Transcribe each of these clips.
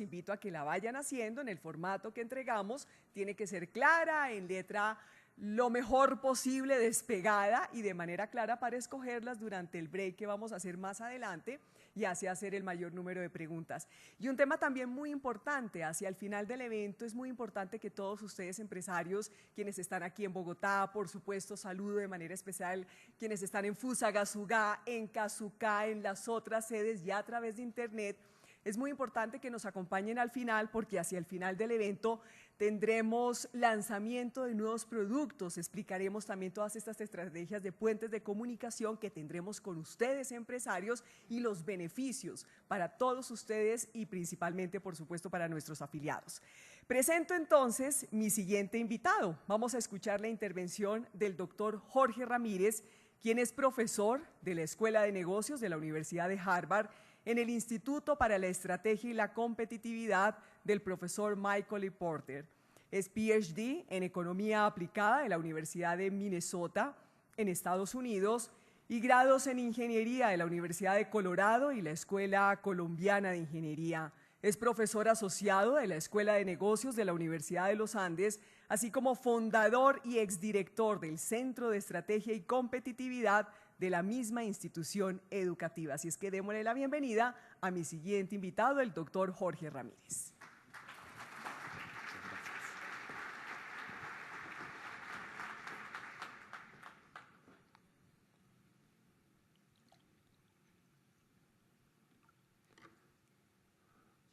invito a que la vayan haciendo en el formato que entregamos. Tiene que ser clara, en letra lo mejor posible, despegada y de manera clara para escogerlas durante el break que vamos a hacer más adelante y así hacer el mayor número de preguntas. Y un tema también muy importante, hacia el final del evento es muy importante que todos ustedes empresarios, quienes están aquí en Bogotá, por supuesto saludo de manera especial quienes están en Fusagasugá, en Casucá, en las otras sedes y a través de internet. Es muy importante que nos acompañen al final porque hacia el final del evento tendremos lanzamiento de nuevos productos, explicaremos también todas estas estrategias de puentes de comunicación que tendremos con ustedes empresarios y los beneficios para todos ustedes y principalmente, por supuesto, para nuestros afiliados. Presento entonces mi siguiente invitado. Vamos a escuchar la intervención del doctor Jorge Ramírez, quien es profesor de la Escuela de Negocios de la Universidad de Harvard en el Instituto para la Estrategia y la Competitividad del profesor Michael E. Porter. Es PhD en Economía Aplicada de la Universidad de Minnesota en Estados Unidos y grados en Ingeniería de la Universidad de Colorado y la Escuela Colombiana de Ingeniería. Es profesor asociado de la Escuela de Negocios de la Universidad de los Andes, así como fundador y exdirector del Centro de Estrategia y Competitividad de la misma institución educativa. Así es que démosle la bienvenida a mi siguiente invitado, el doctor Jorge Ramírez.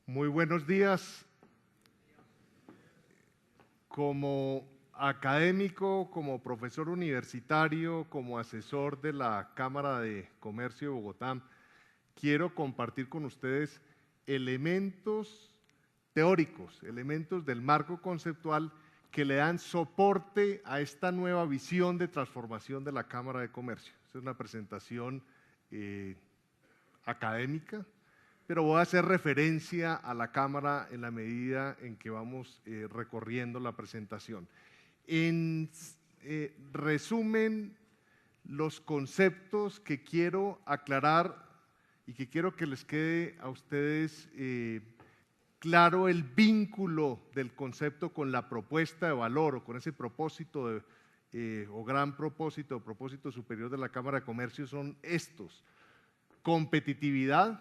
Muy buenos días. Como académico, como profesor universitario, como asesor de la Cámara de Comercio de Bogotá, quiero compartir con ustedes elementos teóricos, elementos del marco conceptual que le dan soporte a esta nueva visión de transformación de la Cámara de Comercio. Esta es una presentación académica, pero voy a hacer referencia a la Cámara en la medida en que vamos recorriendo la presentación. En resumen, los conceptos que quiero aclarar y que quiero que les quede a ustedes claro el vínculo del concepto con la propuesta de valor o con ese propósito o gran propósito o propósito superior de la Cámara de Comercio son estos: competitividad,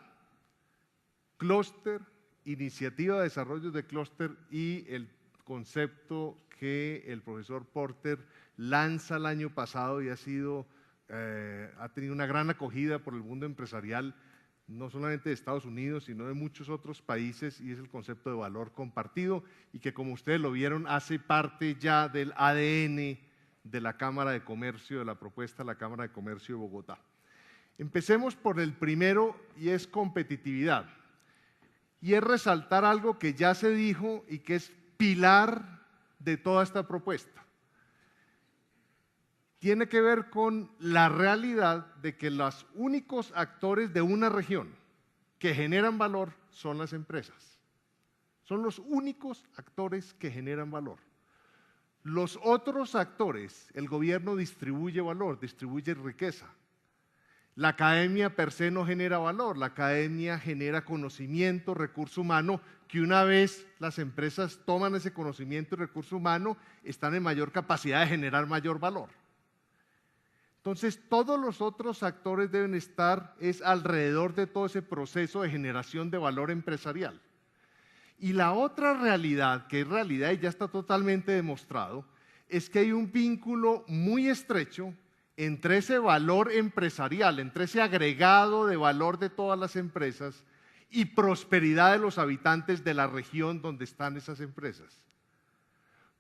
clúster, iniciativa de desarrollo de clúster y el concepto que el profesor Porter lanza el año pasado y ha tenido una gran acogida por el mundo empresarial, no solamente de Estados Unidos, sino de muchos otros países, y es el concepto de valor compartido y que, como ustedes lo vieron, hace parte ya del ADN de la Cámara de Comercio, de la propuesta de la Cámara de Comercio de Bogotá. Empecemos por el primero y es competitividad. Y es resaltar algo que ya se dijo y que es pilar de toda esta propuesta. Tiene que ver con la realidad de que los únicos actores de una región que generan valor son las empresas. Son los únicos actores que generan valor. Los otros actores, el gobierno distribuye valor, distribuye riqueza. La academia per se no genera valor, la academia genera conocimiento, recurso humano, que una vez las empresas toman ese conocimiento y recurso humano, están en mayor capacidad de generar mayor valor. Entonces, todos los otros actores deben estar alrededor de todo ese proceso de generación de valor empresarial. Y la otra realidad, que es realidad y ya está totalmente demostrado, es que hay un vínculo muy estrecho entre ese valor empresarial, entre ese agregado de valor de todas las empresas y prosperidad de los habitantes de la región donde están esas empresas.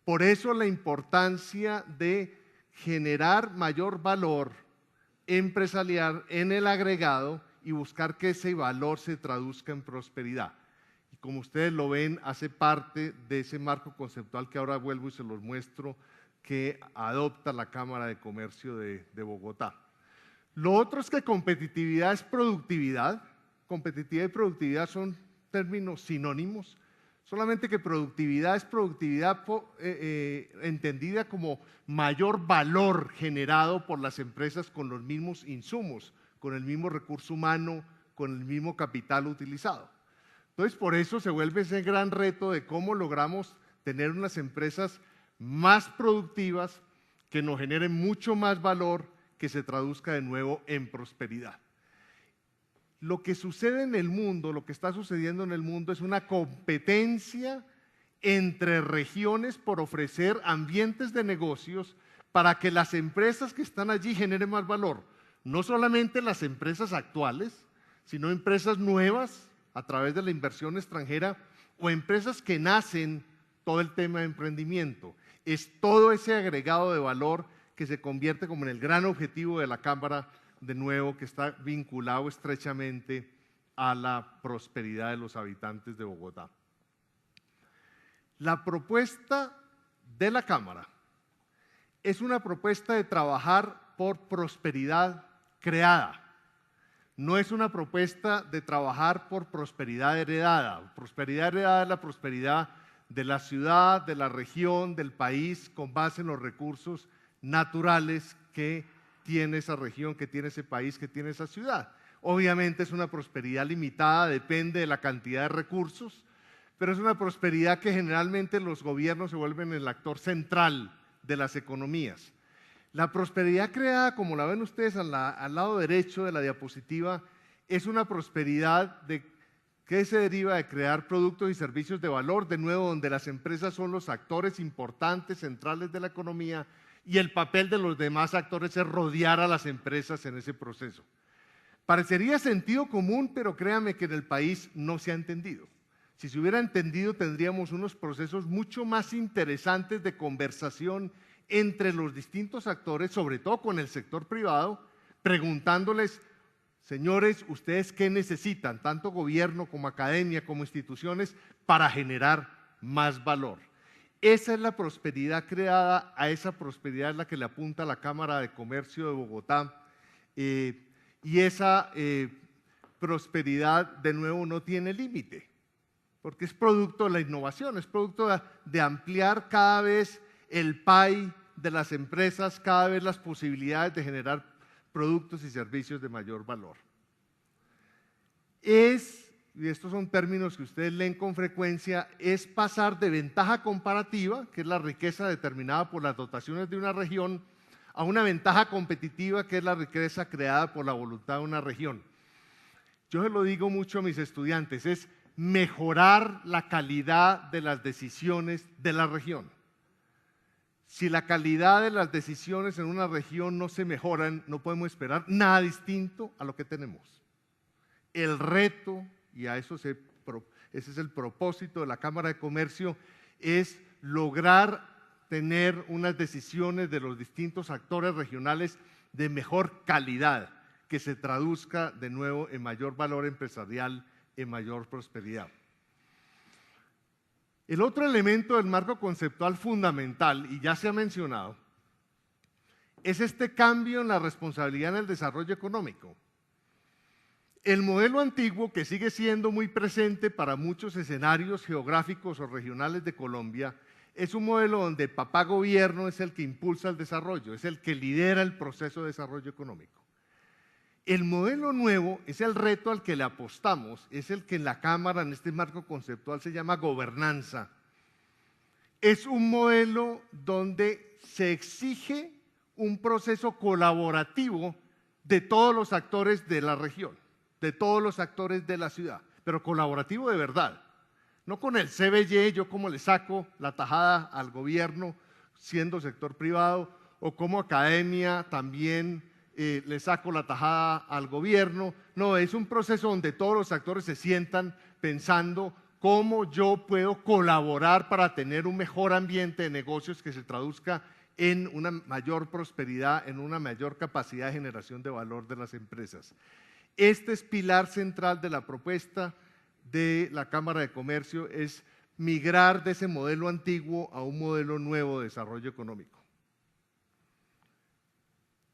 Por eso la importancia de generar mayor valor empresarial en el agregado y buscar que ese valor se traduzca en prosperidad. Y como ustedes lo ven, hace parte de ese marco conceptual que ahora vuelvo y se los muestro, que adopta la Cámara de Comercio de Bogotá. Lo otro es que competitividad es productividad. Competitividad y productividad son términos sinónimos, solamente que productividad es productividad entendida como mayor valor generado por las empresas con los mismos insumos, con el mismo recurso humano, con el mismo capital utilizado. Entonces, por eso se vuelve ese gran reto de cómo logramos tener unas empresas más productivas, que nos generen mucho más valor, que se traduzca de nuevo en prosperidad. Lo que sucede en el mundo, lo que está sucediendo en el mundo es una competencia entre regiones por ofrecer ambientes de negocios para que las empresas que están allí generen más valor. No solamente las empresas actuales, sino empresas nuevas a través de la inversión extranjera o empresas que nacen, todo el tema de emprendimiento. Es todo ese agregado de valor que se convierte como en el gran objetivo de la Cámara, de nuevo, que está vinculado estrechamente a la prosperidad de los habitantes de Bogotá. La propuesta de la Cámara es una propuesta de trabajar por prosperidad creada. No es una propuesta de trabajar por prosperidad heredada. Prosperidad heredada es la prosperidad de la ciudad, de la región, del país, con base en los recursos naturales que tiene esa región, que tiene ese país, que tiene esa ciudad. Obviamente es una prosperidad limitada, depende de la cantidad de recursos, pero es una prosperidad que generalmente los gobiernos se vuelven el actor central de las economías. La prosperidad creada, como la ven ustedes al lado derecho de la diapositiva, es una prosperidad que se deriva de crear productos y servicios de valor, de nuevo, donde las empresas son los actores importantes, centrales de la economía, y el papel de los demás actores es rodear a las empresas en ese proceso. Parecería sentido común, pero créanme que en el país no se ha entendido. Si se hubiera entendido, tendríamos unos procesos mucho más interesantes de conversación entre los distintos actores, sobre todo con el sector privado, preguntándoles: señores, ¿ustedes qué necesitan, tanto gobierno como academia, como instituciones, para generar más valor? Esa es la prosperidad creada, a esa prosperidad es la que le apunta la Cámara de Comercio de Bogotá, y esa prosperidad, de nuevo, no tiene límite, porque es producto de la innovación, es producto de ampliar cada vez el pie de las empresas, cada vez las posibilidades de generar productos y servicios de mayor valor. Y estos son términos que ustedes leen con frecuencia, es pasar de ventaja comparativa, que es la riqueza determinada por las dotaciones de una región, a una ventaja competitiva, que es la riqueza creada por la voluntad de una región. Yo se lo digo mucho a mis estudiantes, es mejorar la calidad de las decisiones de la región. Si la calidad de las decisiones en una región no se mejoran, no podemos esperar nada distinto a lo que tenemos. El reto, y a eso ese es el propósito de la Cámara de Comercio, es lograr tener unas decisiones de los distintos actores regionales de mejor calidad, que se traduzca de nuevo en mayor valor empresarial, en mayor prosperidad. El otro elemento del marco conceptual fundamental, y ya se ha mencionado, es este cambio en la responsabilidad en el desarrollo económico. El modelo antiguo, que sigue siendo muy presente para muchos escenarios geográficos o regionales de Colombia, es un modelo donde el papá gobierno es el que impulsa el desarrollo, es el que lidera el proceso de desarrollo económico. El modelo nuevo es el reto al que le apostamos, es el que en la Cámara, en este marco conceptual, se llama gobernanza. Es un modelo donde se exige un proceso colaborativo de todos los actores de la región, de todos los actores de la ciudad, pero colaborativo de verdad. No con el CBY, yo como le saco la tajada al gobierno siendo sector privado, o como academia también le saco la tajada al gobierno. No, es un proceso donde todos los actores se sientan pensando cómo yo puedo colaborar para tener un mejor ambiente de negocios que se traduzca en una mayor prosperidad, en una mayor capacidad de generación de valor de las empresas. Este es pilar central de la propuesta de la Cámara de Comercio, es migrar de ese modelo antiguo a un modelo nuevo de desarrollo económico.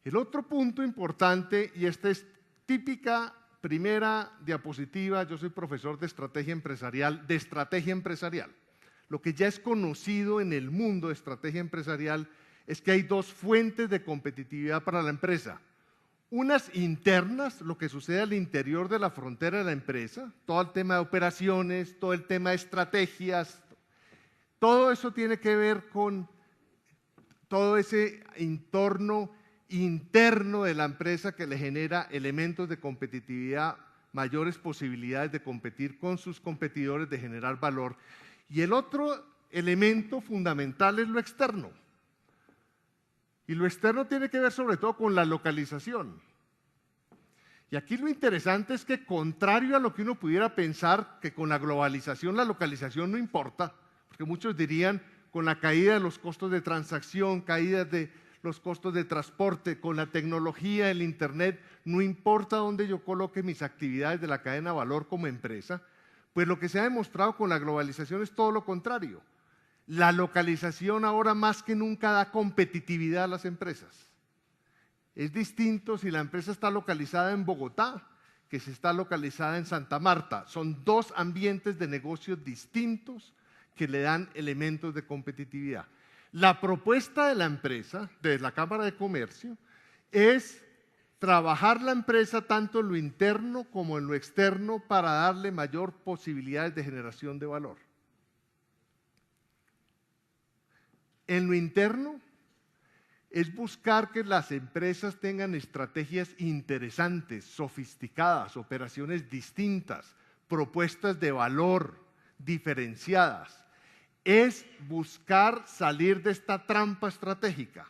El otro punto importante, y esta es típica primera diapositiva, yo soy profesor de estrategia empresarial, Lo que ya es conocido en el mundo de estrategia empresarial es que hay dos fuentes de competitividad para la empresa. Unas internas, lo que sucede al interior de la frontera de la empresa, todo el tema de operaciones, todo el tema de estrategias, todo eso tiene que ver con todo ese entorno interno de la empresa que le genera elementos de competitividad, mayores posibilidades de competir con sus competidores, de generar valor. Y el otro elemento fundamental es lo externo. Y lo externo tiene que ver sobre todo con la localización. Y aquí lo interesante es que, contrario a lo que uno pudiera pensar, que con la globalización la localización no importa, porque muchos dirían con la caída de los costos de transacción, caída de los costos de transporte, con la tecnología, el internet, no importa dónde yo coloque mis actividades de la cadena de valor como empresa, pues lo que se ha demostrado con la globalización es todo lo contrario. La localización ahora más que nunca da competitividad a las empresas. Es distinto si la empresa está localizada en Bogotá que si está localizada en Santa Marta. Son dos ambientes de negocios distintos que le dan elementos de competitividad. La propuesta de la empresa, de la Cámara de Comercio, es trabajar la empresa tanto en lo interno como en lo externo para darle mayor posibilidades de generación de valor. En lo interno es buscar que las empresas tengan estrategias interesantes, sofisticadas, operaciones distintas, propuestas de valor diferenciadas. Es buscar salir de esta trampa estratégica.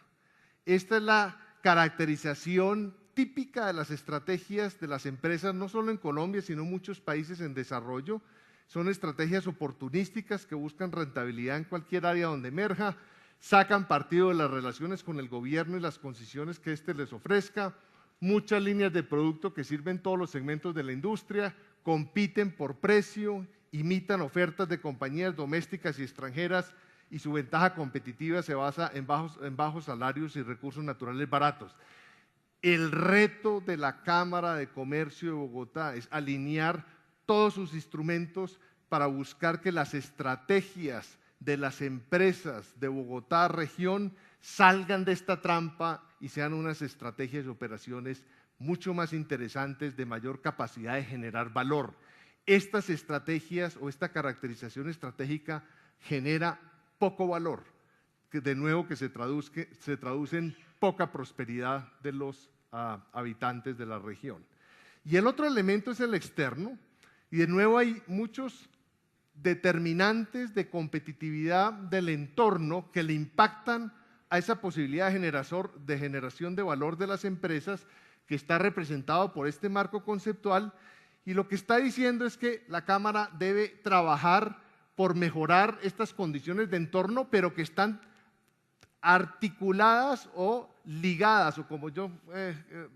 Esta es la caracterización típica de las estrategias de las empresas, no solo en Colombia, sino en muchos países en desarrollo. Son estrategias oportunísticas que buscan rentabilidad en cualquier área donde emerja, sacan partido de las relaciones con el gobierno y las concesiones que éste les ofrezca, muchas líneas de producto que sirven todos los segmentos de la industria, compiten por precio, imitan ofertas de compañías domésticas y extranjeras y su ventaja competitiva se basa en bajos salarios y recursos naturales baratos. El reto de la Cámara de Comercio de Bogotá es alinear todos sus instrumentos para buscar que las estrategias de las empresas de Bogotá región salgan de esta trampa y sean unas estrategias y operaciones mucho más interesantes, de mayor capacidad de generar valor. Estas estrategias o esta caracterización estratégica genera poco valor, que de nuevo que se traduce en poca prosperidad de los habitantes de la región. Y el otro elemento es el externo, y de nuevo hay muchos determinantes de competitividad del entorno que le impactan a esa posibilidad de generación de valor de las empresas, que está representado por este marco conceptual, y lo que está diciendo es que la Cámara debe trabajar por mejorar estas condiciones de entorno, pero que están articuladas o ligadas, o como yo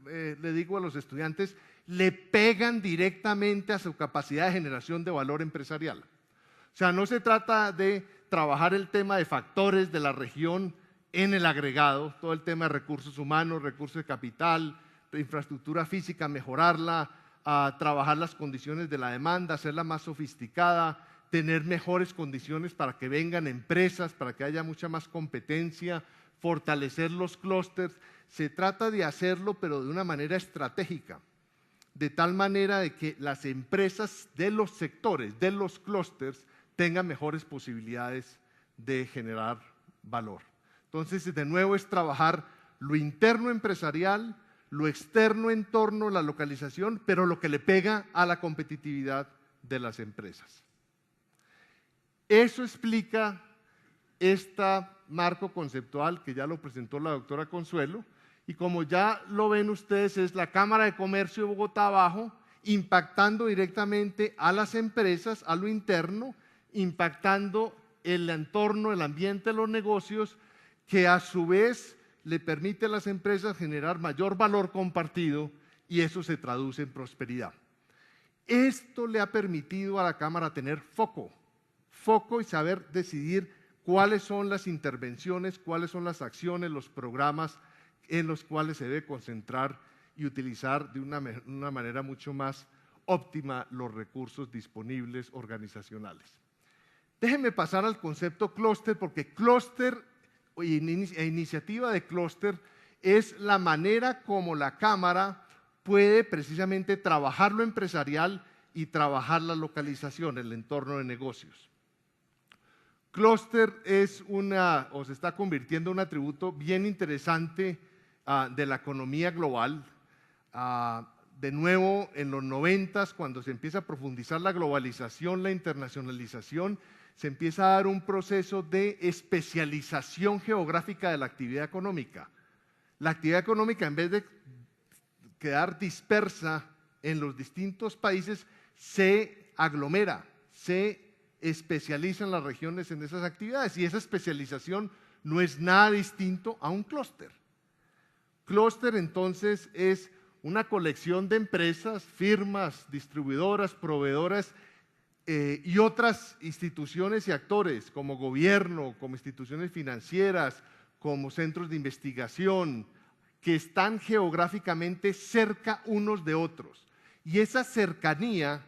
le digo a los estudiantes, le pegan directamente a su capacidad de generación de valor empresarial. O sea, no se trata de trabajar el tema de factores de la región en el agregado, todo el tema de recursos humanos, recursos de capital, de infraestructura física, mejorarla, trabajar las condiciones de la demanda, hacerla más sofisticada, tener mejores condiciones para que vengan empresas, para que haya mucha más competencia, fortalecer los clústeres. Se trata de hacerlo, pero de una manera estratégica, de tal manera de que las empresas de los sectores, de los clústeres, tengan mejores posibilidades de generar valor. Entonces, de nuevo es trabajar lo interno empresarial, lo externo entorno, la localización, pero lo que le pega a la competitividad de las empresas. Eso explica este marco conceptual que ya lo presentó la doctora Consuelo, y como ya lo ven ustedes, es la Cámara de Comercio de Bogotá abajo, impactando directamente a las empresas, a lo interno, impactando el entorno, el ambiente de los negocios, que a su vez le permite a las empresas generar mayor valor compartido, y eso se traduce en prosperidad. Esto le ha permitido a la Cámara tener foco y saber decidir cuáles son las intervenciones, cuáles son las acciones, los programas en los cuales se debe concentrar y utilizar de una manera mucho más óptima los recursos disponibles organizacionales. Déjenme pasar al concepto clúster, porque clúster e iniciativa de clúster es la manera como la Cámara puede precisamente trabajar lo empresarial y trabajar la localización, el entorno de negocios. Clúster es o se está convirtiendo en un atributo bien interesante de la economía global. De nuevo, en los 90s, cuando se empieza a profundizar la globalización, la internacionalización, se empieza a dar un proceso de especialización geográfica de la actividad económica. La actividad económica, en vez de quedar dispersa en los distintos países, se aglomera, se especializa en las regiones en esas actividades, y esa especialización no es nada distinto a un clúster. Clúster, entonces, es una colección de empresas, firmas, distribuidoras, proveedoras y otras instituciones y actores como gobierno, como instituciones financieras, como centros de investigación, que están geográficamente cerca unos de otros. Y esa cercanía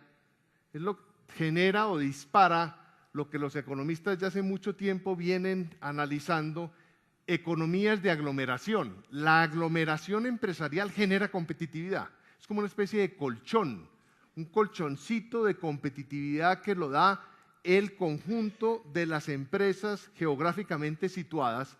es lo que genera o dispara lo que los economistas ya hace mucho tiempo vienen analizando: economías de aglomeración. La aglomeración empresarial genera competitividad. Es como una especie de colchón, un colchoncito de competitividad que lo da el conjunto de las empresas geográficamente situadas,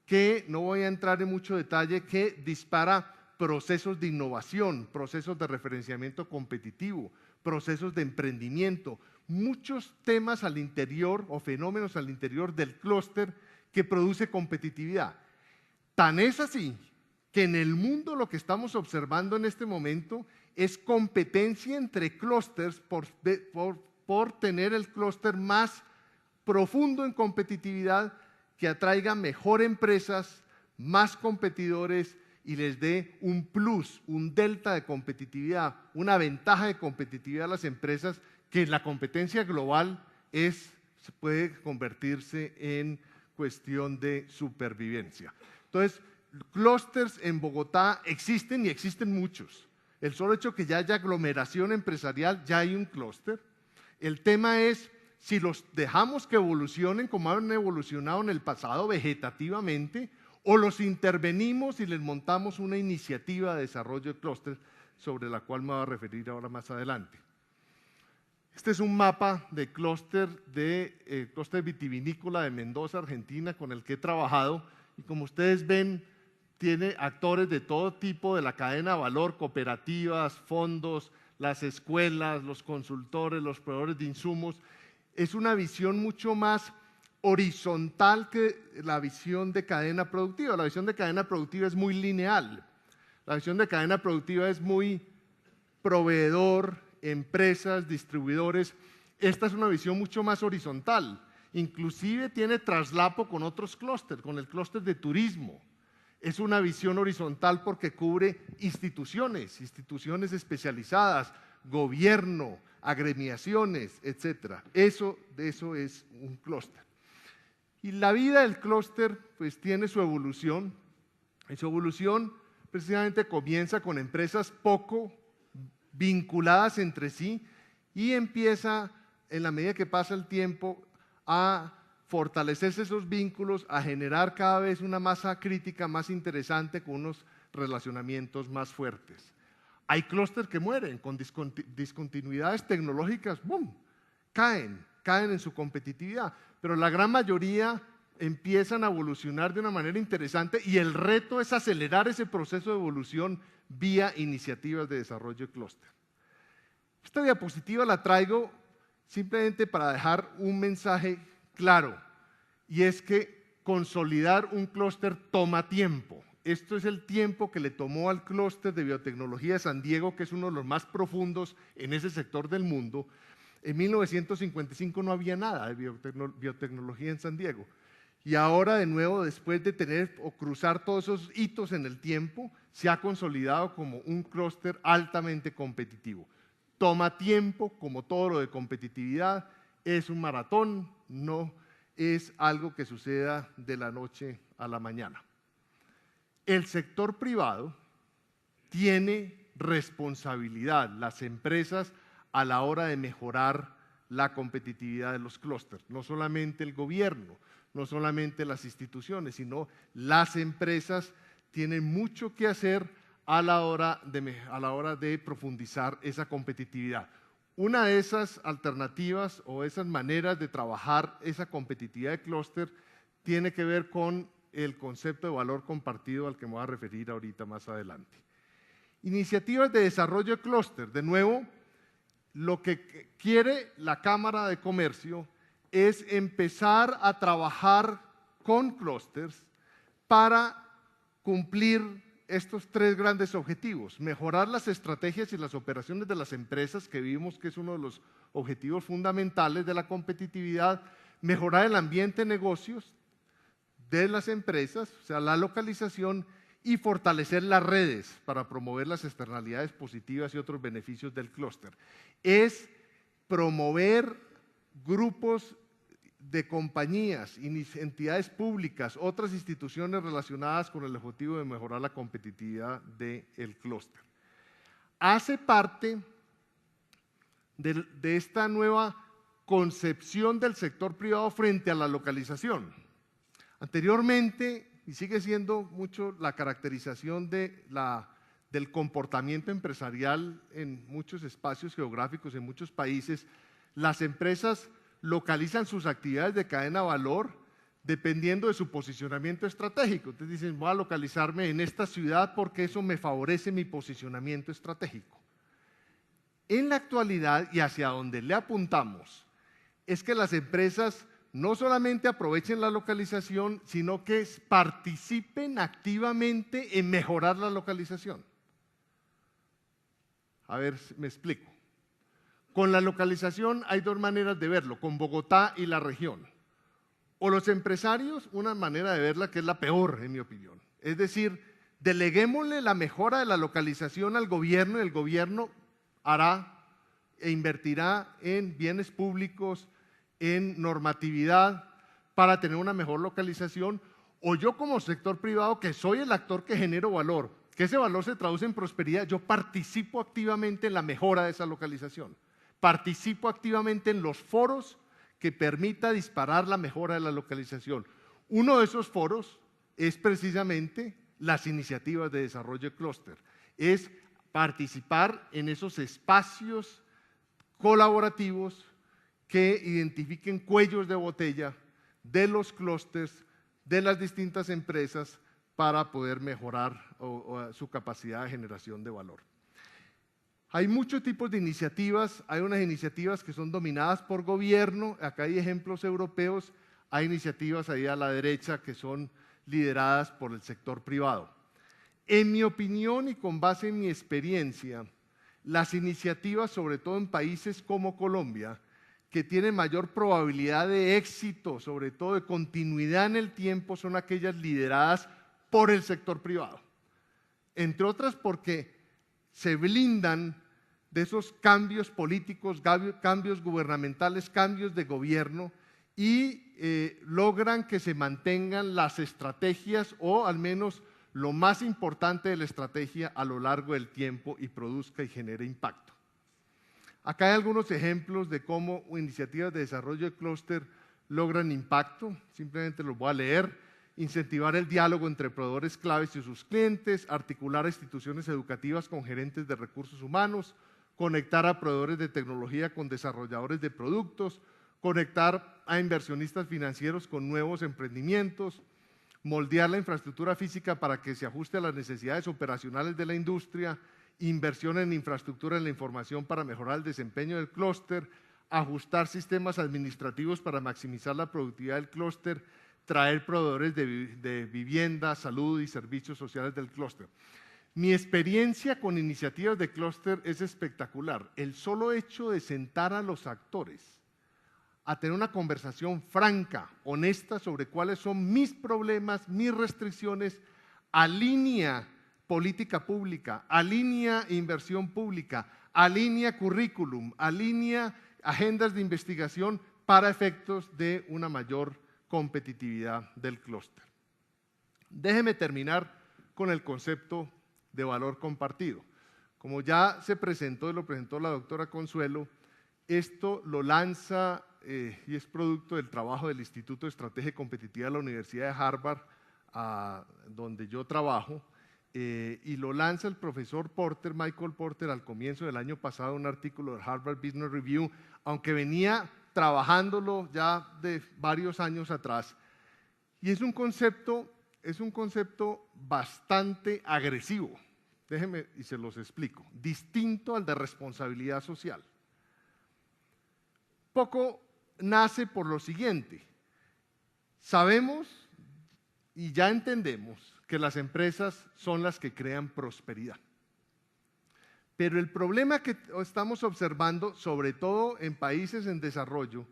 que no voy a entrar en mucho detalle, que dispara procesos de innovación, procesos de referenciamiento competitivo, procesos de emprendimiento, muchos temas al interior o fenómenos al interior del clúster que produce competitividad. Tan es así que en el mundo lo que estamos observando en este momento es competencia entre clústeres por tener el clúster más profundo en competitividad, que atraiga mejor empresas, más competidores y les dé un plus, un delta de competitividad, una ventaja de competitividad a las empresas, que en la competencia global puede convertirse en cuestión de supervivencia. Entonces, clústeres en Bogotá existen, y existen muchos. El solo hecho que ya haya aglomeración empresarial, ya hay un clúster. El tema es si los dejamos que evolucionen como han evolucionado en el pasado vegetativamente, o los intervenimos y les montamos una iniciativa de desarrollo de clúster, sobre la cual me voy a referir ahora más adelante. Este es un mapa de clúster vitivinícola de Mendoza, Argentina, con el que he trabajado, y como ustedes ven, tiene actores de todo tipo de la cadena de valor: cooperativas, fondos, las escuelas, los consultores, los proveedores de insumos. Es una visión mucho más horizontal que la visión de cadena productiva. La visión de cadena productiva es muy lineal. La visión de cadena productiva es muy proveedor, empresas, distribuidores. Esta es una visión mucho más horizontal. Inclusive tiene traslapo con otros clústeres, con el clúster de turismo. Es una visión horizontal porque cubre instituciones especializadas, gobierno, agremiaciones, etc. Eso es un clúster. Y la vida del clúster pues tiene su evolución, y su evolución precisamente comienza con empresas poco vinculadas entre sí, y empieza, en la medida que pasa el tiempo, a fortalecerse esos vínculos, a generar cada vez una masa crítica más interesante, con unos relacionamientos más fuertes. Hay clústeres que mueren con discontinuidades tecnológicas, ¡boom!, caen en su competitividad, pero la gran mayoría empiezan a evolucionar de una manera interesante, y el reto es acelerar ese proceso de evolución vía iniciativas de desarrollo de clúster. Esta diapositiva la traigo simplemente para dejar un mensaje claro, y es que consolidar un clúster toma tiempo. Esto es el tiempo que le tomó al clúster de biotecnología de San Diego, que es uno de los más profundos en ese sector del mundo. En 1955 no había nada de biotecnología en San Diego. Y ahora, de nuevo, después de tener o cruzar todos esos hitos en el tiempo, se ha consolidado como un clúster altamente competitivo. Toma tiempo, como todo lo de competitividad, es un maratón, no es algo que suceda de la noche a la mañana. El sector privado tiene responsabilidad, las empresas, a la hora de mejorar la competitividad de los clústeres. No solamente el gobierno, no solamente las instituciones, sino las empresas tienen mucho que hacer a la hora de profundizar esa competitividad. Una de esas alternativas o esas maneras de trabajar esa competitividad de clúster tiene que ver con el concepto de valor compartido al que me voy a referir ahorita más adelante. Iniciativas de desarrollo de clúster. De nuevo, lo que quiere la Cámara de Comercio es empezar a trabajar con clústeres para cumplir estos tres grandes objetivos: mejorar las estrategias y las operaciones de las empresas, que vimos que es uno de los objetivos fundamentales de la competitividad; mejorar el ambiente de negocios de las empresas, o sea, la localización; y fortalecer las redes para promover las externalidades positivas y otros beneficios del clúster. Es promover grupos de compañías, entidades públicas, otras instituciones relacionadas con el objetivo de mejorar la competitividad del clúster. Hace parte de esta nueva concepción del sector privado frente a la localización. Anteriormente, y sigue siendo mucho la caracterización del comportamiento empresarial en muchos espacios geográficos, en muchos países, las empresas localizan sus actividades de cadena de valor dependiendo de su posicionamiento estratégico. Entonces dicen, voy a localizarme en esta ciudad porque eso me favorece mi posicionamiento estratégico. En la actualidad, y hacia donde le apuntamos, es que las empresas no solamente aprovechen la localización, sino que participen activamente en mejorar la localización. A ver, me explico. Con la localización hay dos maneras de verlo, con Bogotá y la región. O los empresarios, una manera de verla que es la peor, en mi opinión. Es decir, deleguémosle la mejora de la localización al gobierno y el gobierno hará e invertirá en bienes públicos, en normatividad para tener una mejor localización. O yo como sector privado, que soy el actor que genero valor, que ese valor se traduce en prosperidad, yo participo activamente en la mejora de esa localización. Participo activamente en los foros que permita disparar la mejora de la localización. Uno de esos foros es precisamente las iniciativas de desarrollo de clúster. Es participar en esos espacios colaborativos que identifiquen cuellos de botella de los clústeres, de las distintas empresas para poder mejorar su capacidad de generación de valor. Hay muchos tipos de iniciativas, hay unas iniciativas que son dominadas por gobierno, acá hay ejemplos europeos, hay iniciativas ahí a la derecha que son lideradas por el sector privado. En mi opinión y con base en mi experiencia, las iniciativas, sobre todo en países como Colombia, que tienen mayor probabilidad de éxito, sobre todo de continuidad en el tiempo, son aquellas lideradas por el sector privado. Entre otras porque se blindan de esos cambios políticos, cambios gubernamentales, cambios de gobierno y logran que se mantengan las estrategias o al menos lo más importante de la estrategia a lo largo del tiempo y produzca y genere impacto. Acá hay algunos ejemplos de cómo iniciativas de desarrollo de clúster logran impacto, simplemente los voy a leer: incentivar el diálogo entre proveedores claves y sus clientes, articular instituciones educativas con gerentes de recursos humanos, conectar a proveedores de tecnología con desarrolladores de productos, conectar a inversionistas financieros con nuevos emprendimientos, moldear la infraestructura física para que se ajuste a las necesidades operacionales de la industria, inversión en infraestructura en la información para mejorar el desempeño del clúster, ajustar sistemas administrativos para maximizar la productividad del clúster, traer proveedores de vivienda, salud y servicios sociales del clúster. Mi experiencia con iniciativas de clúster es espectacular. El solo hecho de sentar a los actores a tener una conversación franca, honesta sobre cuáles son mis problemas, mis restricciones, alinea política pública, alinea inversión pública, alinea currículum, alinea agendas de investigación para efectos de una mayor competitividad del clúster. Déjeme terminar con el concepto de valor compartido. Como ya se presentó y lo presentó la doctora Consuelo, esto lo lanza y es producto del trabajo del Instituto de Estrategia y Competitividad de la Universidad de Harvard donde yo trabajo, y lo lanza el profesor Porter, Michael Porter, al comienzo del año pasado, un artículo del Harvard Business Review, aunque venía trabajándolo ya de varios años atrás. Y es un concepto bastante agresivo. Déjenme y se los explico. Distinto al de responsabilidad social. Poco nace por lo siguiente. Sabemos y ya entendemos que las empresas son las que crean prosperidad. Pero el problema que estamos observando, sobre todo en países en desarrollo,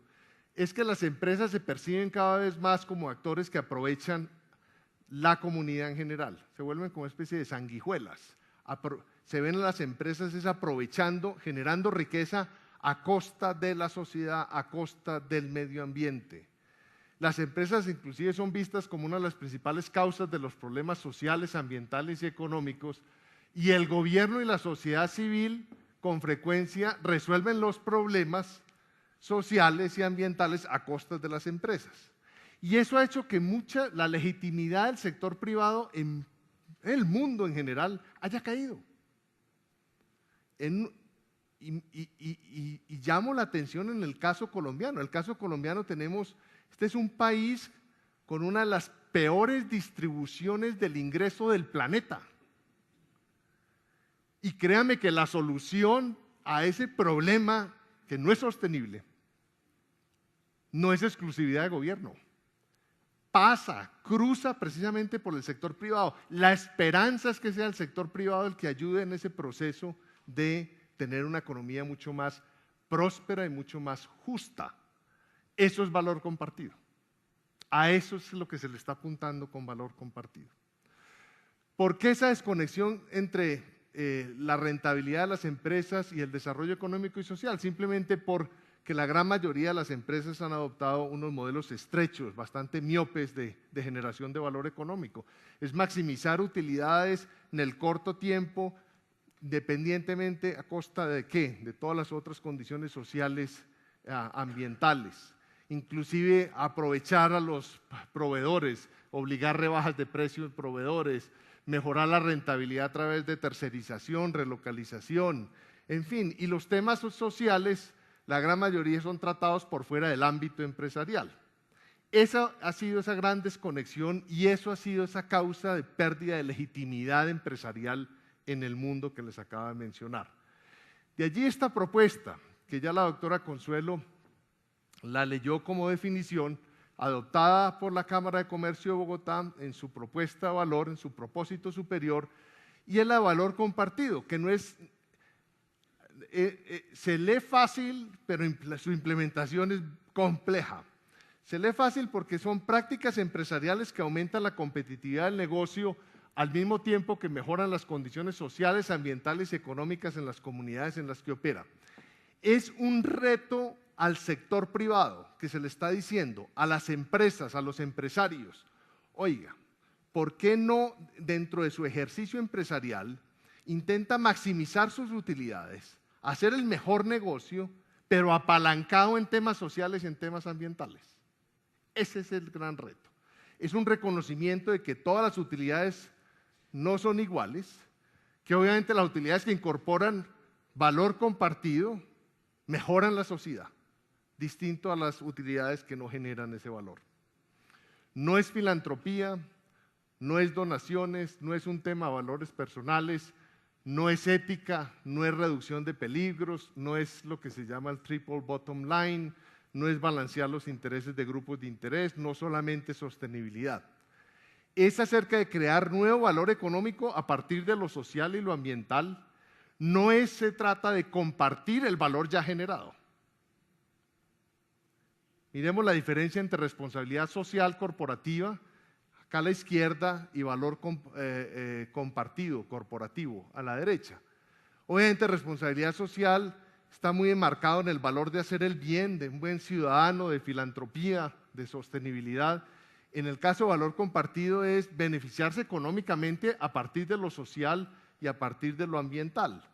es que las empresas se perciben cada vez más como actores que aprovechan la comunidad en general. Se vuelven como una especie de sanguijuelas. Se ven a las empresas aprovechando, generando riqueza a costa de la sociedad, a costa del medio ambiente. Las empresas inclusive son vistas como una de las principales causas de los problemas sociales, ambientales y económicos, y el gobierno y la sociedad civil con frecuencia resuelven los problemas sociales y ambientales a costa de las empresas. Y eso ha hecho que la legitimidad del sector privado en el mundo en general haya caído. Y llamo la atención en el caso colombiano. En el caso colombiano este es un país con una de las peores distribuciones del ingreso del planeta. Y créame que la solución a ese problema, que no es sostenible, no es exclusividad de gobierno. Cruza precisamente por el sector privado. La esperanza es que sea el sector privado el que ayude en ese proceso de tener una economía mucho más próspera y mucho más justa. Eso es valor compartido. A eso es lo que se le está apuntando con valor compartido. ¿Por qué esa desconexión entre la rentabilidad de las empresas y el desarrollo económico y social? Simplemente porque la gran mayoría de las empresas han adoptado unos modelos estrechos, bastante miopes de generación de valor económico. Es maximizar utilidades en el corto tiempo, independientemente a costa de ¿qué? De todas las otras condiciones sociales, ambientales. Inclusive aprovechar a los proveedores, obligar rebajas de precios de proveedores, mejorar la rentabilidad a través de tercerización, relocalización, en fin. Y los temas sociales, la gran mayoría son tratados por fuera del ámbito empresarial. Esa ha sido esa gran desconexión y eso ha sido esa causa de pérdida de legitimidad empresarial en el mundo que les acabo de mencionar. De allí esta propuesta, que ya la doctora Consuelo la leyó como definición, adoptada por la Cámara de Comercio de Bogotá en su propuesta de valor, en su propósito superior, y es la de valor compartido, que no es, se lee fácil, pero su implementación es compleja. Se lee fácil porque son prácticas empresariales que aumentan la competitividad del negocio al mismo tiempo que mejoran las condiciones sociales, ambientales y económicas en las comunidades en las que opera. Es un reto al sector privado que se le está diciendo a las empresas, a los empresarios, oiga, ¿por qué no dentro de su ejercicio empresarial intenta maximizar sus utilidades, hacer el mejor negocio, pero apalancado en temas sociales y en temas ambientales? Ese es el gran reto. Es un reconocimiento de que todas las utilidades no son iguales, que obviamente las utilidades que incorporan valor compartido mejoran la sociedad, distinto a las utilidades que no generan ese valor. No es filantropía, no es donaciones, no es un tema de valores personales, no es ética, no es reducción de peligros, no es lo que se llama el triple bottom line, no es balancear los intereses de grupos de interés, no solamente sostenibilidad. Es acerca de crear nuevo valor económico a partir de lo social y lo ambiental. No se trata de compartir el valor ya generado. Miremos la diferencia entre responsabilidad social corporativa, acá a la izquierda, y valor compartido, corporativo, a la derecha. Obviamente, responsabilidad social está muy enmarcado en el valor de hacer el bien, de un buen ciudadano, de filantropía, de sostenibilidad. En el caso de valor compartido es beneficiarse económicamente a partir de lo social y a partir de lo ambiental.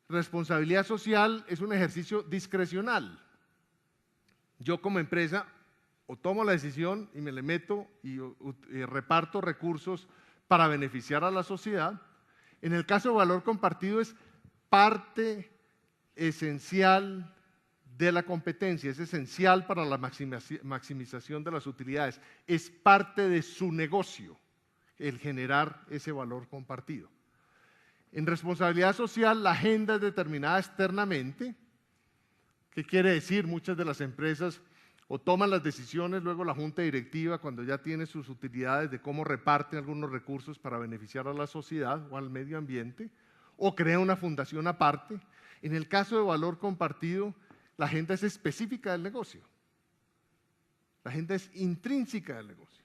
Responsabilidad social es un ejercicio discrecional. Yo como empresa o tomo la decisión y me le meto y reparto recursos para beneficiar a la sociedad. En el caso de valor compartido es parte esencial de la competencia, es esencial para la maximización de las utilidades, es parte de su negocio el generar ese valor compartido. En responsabilidad social, la agenda es determinada externamente. ¿Qué quiere decir? Muchas de las empresas o toman las decisiones, luego la junta directiva, cuando ya tiene sus utilidades de cómo reparten algunos recursos para beneficiar a la sociedad o al medio ambiente, o crea una fundación aparte. En el caso de valor compartido, la agenda es específica del negocio. La agenda es intrínseca del negocio.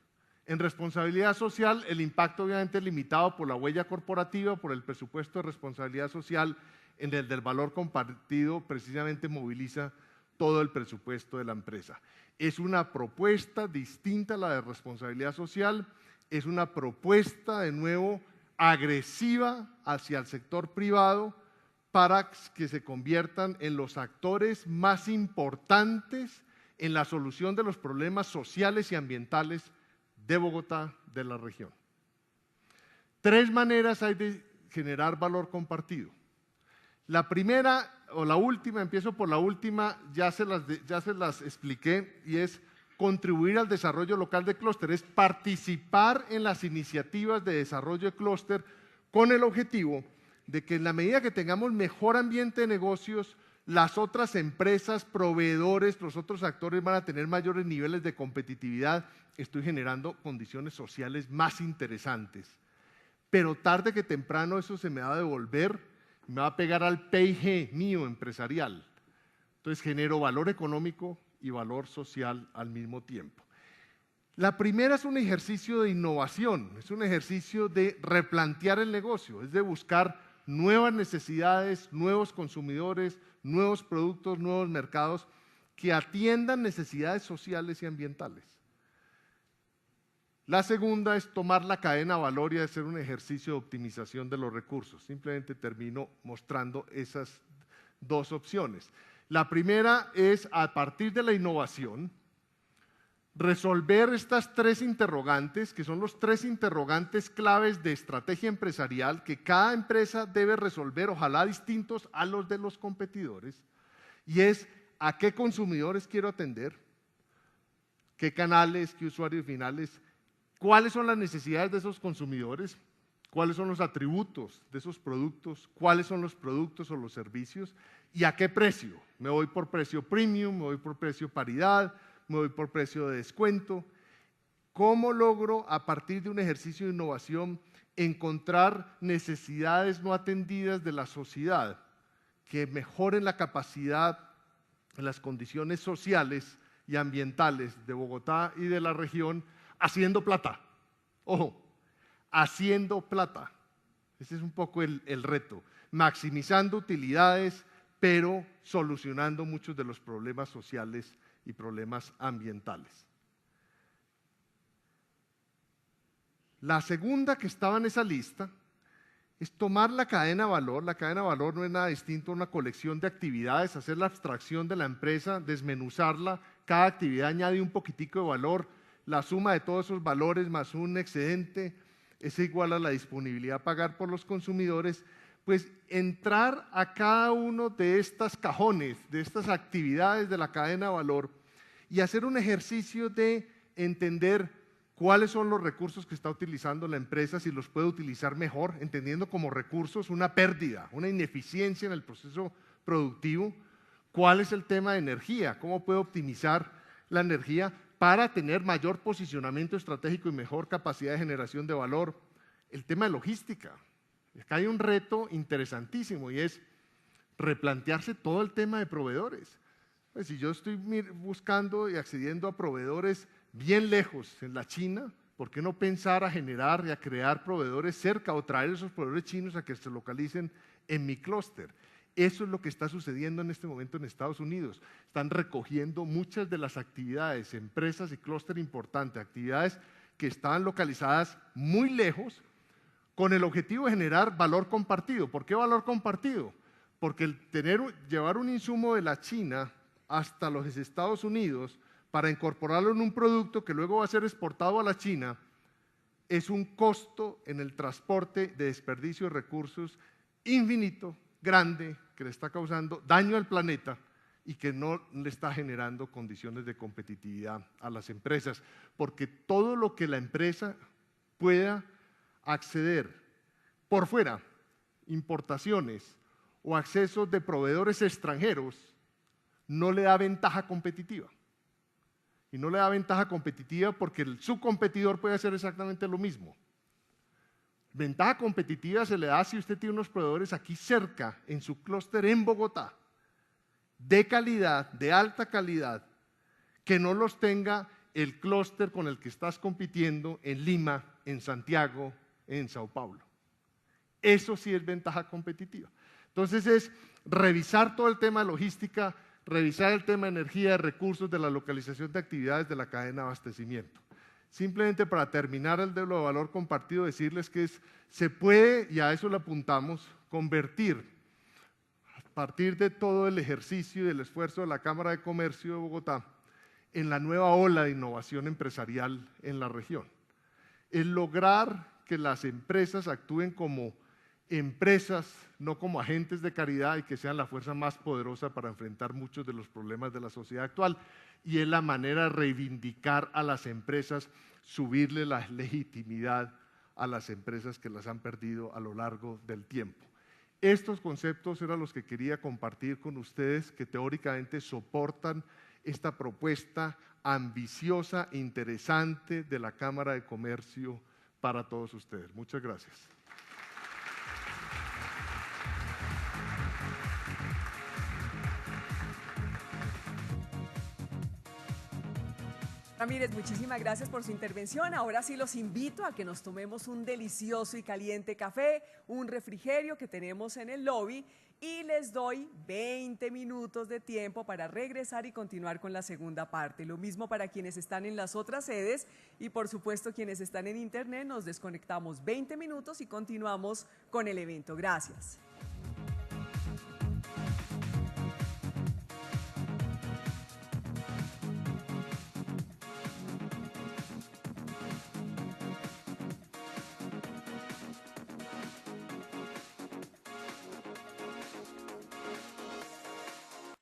En responsabilidad social, el impacto obviamente es limitado por la huella corporativa, por el presupuesto de responsabilidad social. En el del valor compartido, precisamente moviliza todo el presupuesto de la empresa. Es una propuesta distinta a la de responsabilidad social, es una propuesta, de nuevo, agresiva hacia el sector privado para que se conviertan en los actores más importantes en la solución de los problemas sociales y ambientales de Bogotá, de la región. 3 maneras hay de generar valor compartido. La primera o la última, empiezo por la última, ya se las expliqué, y es contribuir al desarrollo local de clúster, es participar en las iniciativas de desarrollo de clúster con el objetivo de que en la medida que tengamos mejor ambiente de negocios, las otras empresas, proveedores, los otros actores van a tener mayores niveles de competitividad. Estoy generando condiciones sociales más interesantes. Pero tarde que temprano eso se me va a devolver, me va a pegar al PIG mío empresarial. Entonces genero valor económico y valor social al mismo tiempo. La primera es un ejercicio de innovación, es un ejercicio de replantear el negocio, es de buscar nuevas necesidades, nuevos consumidores, nuevos productos, nuevos mercados que atiendan necesidades sociales y ambientales. La segunda es tomar la cadena de valor y hacer un ejercicio de optimización de los recursos. Simplemente termino mostrando esas 2 opciones. La primera es, a partir de la innovación, resolver estas 3 interrogantes, que son los 3 interrogantes claves de estrategia empresarial que cada empresa debe resolver, ojalá distintos a los de los competidores, y es: ¿a qué consumidores quiero atender? ¿Qué canales? ¿Qué usuarios finales? ¿Cuáles son las necesidades de esos consumidores? ¿Cuáles son los atributos de esos productos? ¿Cuáles son los productos o los servicios? ¿Y a qué precio? ¿Me voy por precio premium? ¿Me voy por precio paridad? ¿Me voy por precio de descuento? ¿Cómo logro, a partir de un ejercicio de innovación, encontrar necesidades no atendidas de la sociedad que mejoren la capacidad, las condiciones sociales y ambientales de Bogotá y de la región, haciendo plata? Ojo, haciendo plata. Ese es un poco el reto, maximizando utilidades, pero solucionando muchos de los problemas sociales y problemas ambientales. La segunda que estaba en esa lista es tomar la cadena de valor. La cadena de valor no es nada distinto a una colección de actividades, hacer la abstracción de la empresa, desmenuzarla, cada actividad añade un poquitico de valor, la suma de todos esos valores más un excedente es igual a la disponibilidad a pagar por los consumidores. Pues entrar a cada uno de estos cajones, de estas actividades de la cadena de valor y hacer un ejercicio de entender cuáles son los recursos que está utilizando la empresa, si los puede utilizar mejor, entendiendo como recursos una pérdida, una ineficiencia en el proceso productivo. ¿Cuál es el tema de energía? ¿Cómo puedo optimizar la energía para tener mayor posicionamiento estratégico y mejor capacidad de generación de valor? El tema de logística. Acá hay un reto interesantísimo y es replantearse todo el tema de proveedores. Pues si yo estoy buscando y accediendo a proveedores bien lejos en la China, ¿por qué no pensar a generar y a crear proveedores cerca o traer esos proveedores chinos a que se localicen en mi clúster? Eso es lo que está sucediendo en este momento en Estados Unidos. Están recogiendo muchas de las actividades, empresas y clúster importantes, actividades que estaban localizadas muy lejos, con el objetivo de generar valor compartido. ¿Por qué valor compartido? Porque llevar un insumo de la China hasta los Estados Unidos para incorporarlo en un producto que luego va a ser exportado a la China, es un costo en el transporte de desperdicio de recursos infinito, grande, que le está causando daño al planeta y que no le está generando condiciones de competitividad a las empresas, porque todo lo que la empresa pueda acceder por fuera, importaciones o accesos de proveedores extranjeros, no le da ventaja competitiva. Y no le da ventaja competitiva porque su competidor puede hacer exactamente lo mismo. Ventaja competitiva se le da si usted tiene unos proveedores aquí cerca, en su clúster en Bogotá, de calidad, de alta calidad, que no los tenga el clúster con el que estás compitiendo en Lima, en Santiago, en Sao Paulo. Eso sí es ventaja competitiva. Entonces es revisar todo el tema de logística, revisar el tema de energía, de recursos, de la localización de actividades de la cadena de abastecimiento. Simplemente para terminar el de lo de valor compartido, decirles que se puede, y a eso le apuntamos, convertir, a partir de todo el ejercicio y del esfuerzo de la Cámara de Comercio de Bogotá, en la nueva ola de innovación empresarial en la región. El lograr que las empresas actúen como empresas, no como agentes de caridad, y que sean la fuerza más poderosa para enfrentar muchos de los problemas de la sociedad actual. Y es la manera de reivindicar a las empresas, subirle la legitimidad a las empresas que las han perdido a lo largo del tiempo. Estos conceptos eran los que quería compartir con ustedes, que teóricamente soportan esta propuesta ambiciosa e interesante de la Cámara de Comercio para todos ustedes. Muchas gracias. Ramírez, muchísimas gracias por su intervención. Ahora sí los invito a que nos tomemos un delicioso y caliente café, un refrigerio que tenemos en el lobby, y les doy 20 minutos de tiempo para regresar y continuar con la segunda parte. Lo mismo para quienes están en las otras sedes y por supuesto quienes están en internet, nos desconectamos 20 minutos y continuamos con el evento. Gracias.